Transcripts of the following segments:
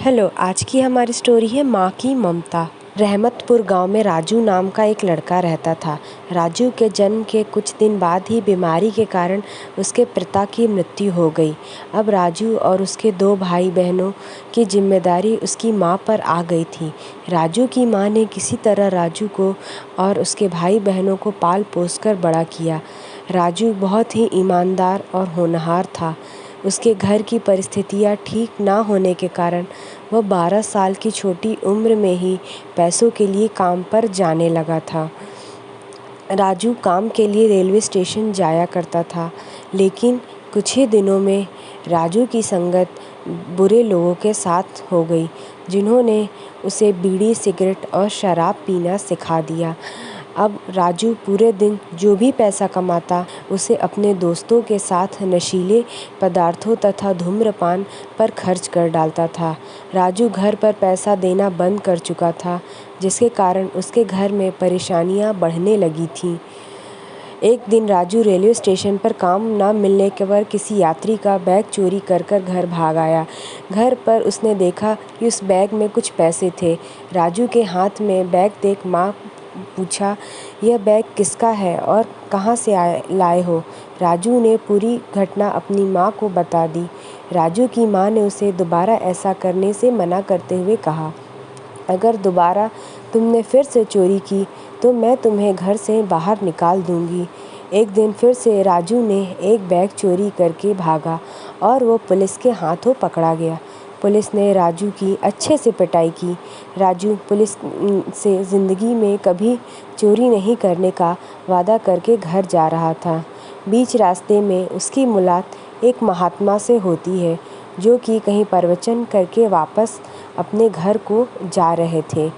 Hello, आज की हमारी स्टोरी है माँ की ममता। रहमतपुर गांव में राजू नाम का एक लड़का रहता था। राजू के जन्म के कुछ दिन बाद ही बीमारी के कारण उसके पिता की मृत्यु हो गई। अब राजू और उसके 2 भाई बहनों की जिम्मेदारी उसकी माँ पर आ गई थी। राजू की माँ ने किसी तरह राजू को और उसके भाई बहनों को पाल पोस कर बड़ा किया। राजू बहुत ही ईमानदार और होनहार था। उसके घर की परिस्थितियाँ ठीक ना होने के कारण वह 12 साल की छोटी उम्र में ही पैसों के लिए काम पर जाने लगा था। राजू काम के लिए रेलवे स्टेशन जाया करता था, लेकिन कुछ ही दिनों में राजू की संगत बुरे लोगों के साथ हो गई, जिन्होंने उसे बीड़ी, सिगरेट और शराब पीना सिखा दिया। अब राजू पूरे दिन जो भी पैसा कमाता, उसे अपने दोस्तों के साथ नशीले पदार्थों तथा धूम्रपान पर खर्च कर डालता था। राजू घर पर पैसा देना बंद कर चुका था, जिसके कारण उसके घर में परेशानियां बढ़ने लगी थीं। एक दिन राजू रेलवे स्टेशन पर काम न मिलने पर किसी यात्री का बैग चोरी कर घर भाग आया। घर पर उसने देखा कि उस बैग में कुछ पैसे थे। राजू के हाथ में बैग देख माँ पूछा, यह बैग किसका है और कहाँ से लाए हो? राजू ने पूरी घटना अपनी माँ को बता दी। राजू की माँ ने उसे दोबारा ऐसा करने से मना करते हुए कहा, अगर दोबारा तुमने फिर से चोरी की तो मैं तुम्हें घर से बाहर निकाल दूंगी। एक दिन फिर से राजू ने एक बैग चोरी करके भागा और वो पुलिस के हाथों पकड़ा गया। पुलिस ने राजू की अच्छे से पिटाई की। राजू पुलिस से ज़िंदगी में कभी चोरी नहीं करने का वादा करके घर जा रहा था। बीच रास्ते में उसकी मुलाकात एक महात्मा से होती है, जो कि कहीं प्रवचन करके वापस अपने घर को जा रहे थे।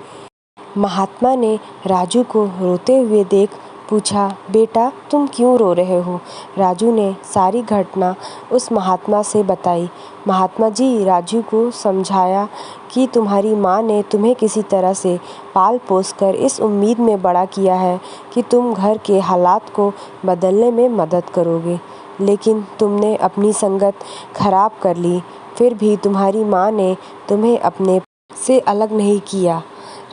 महात्मा ने राजू को रोते हुए देख पूछा, बेटा तुम क्यों रो रहे हो? राजू ने सारी घटना उस महात्मा से बताई। महात्मा जी राजू को समझाया कि तुम्हारी माँ ने तुम्हें किसी तरह से पाल पोस कर इस उम्मीद में बड़ा किया है कि तुम घर के हालात को बदलने में मदद करोगे, लेकिन तुमने अपनी संगत खराब कर ली। फिर भी तुम्हारी माँ ने तुम्हें अपने से अलग नहीं किया।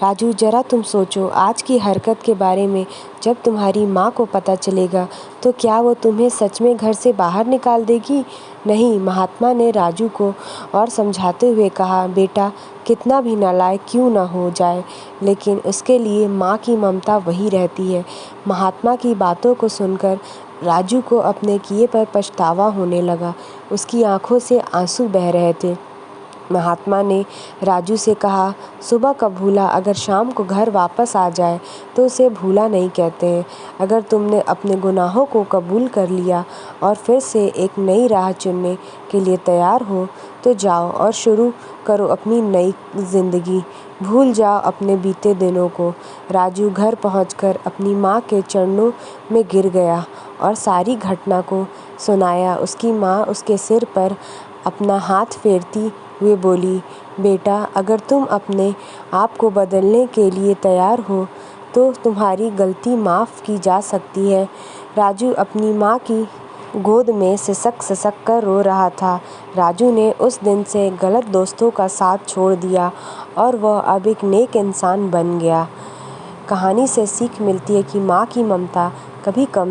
राजू जरा तुम सोचो, आज की हरकत के बारे में जब तुम्हारी माँ को पता चलेगा तो क्या वो तुम्हें सच में घर से बाहर निकाल देगी? नहीं, महात्मा ने राजू को और समझाते हुए कहा, बेटा कितना भी नालायक क्यों ना हो जाए, लेकिन उसके लिए माँ की ममता वही रहती है। महात्मा की बातों को सुनकर राजू को अपने किए पर पछतावा होने लगा। उसकी आंखों से आंसू बह रहे थे। महात्मा ने राजू से कहा, सुबह का भूला अगर शाम को घर वापस आ जाए तो उसे भूला नहीं कहते हैं। अगर तुमने अपने गुनाहों को कबूल कर लिया और फिर से एक नई राह चुनने के लिए तैयार हो तो जाओ और शुरू करो अपनी नई ज़िंदगी। भूल जाओ अपने बीते दिनों को। राजू घर पहुंचकर अपनी माँ के चरणों में गिर गया और सारी घटना को सुनाया। उसकी माँ उसके सिर पर अपना हाथ फेरती हुए बोली, बेटा अगर तुम अपने आप को बदलने के लिए तैयार हो तो तुम्हारी गलती माफ़ की जा सकती है। राजू अपनी माँ की गोद में सिसक कर रो रहा था। राजू ने उस दिन से गलत दोस्तों का साथ छोड़ दिया और वह अब एक नेक इंसान बन गया। कहानी से सीख मिलती है कि माँ की ममता कभी कम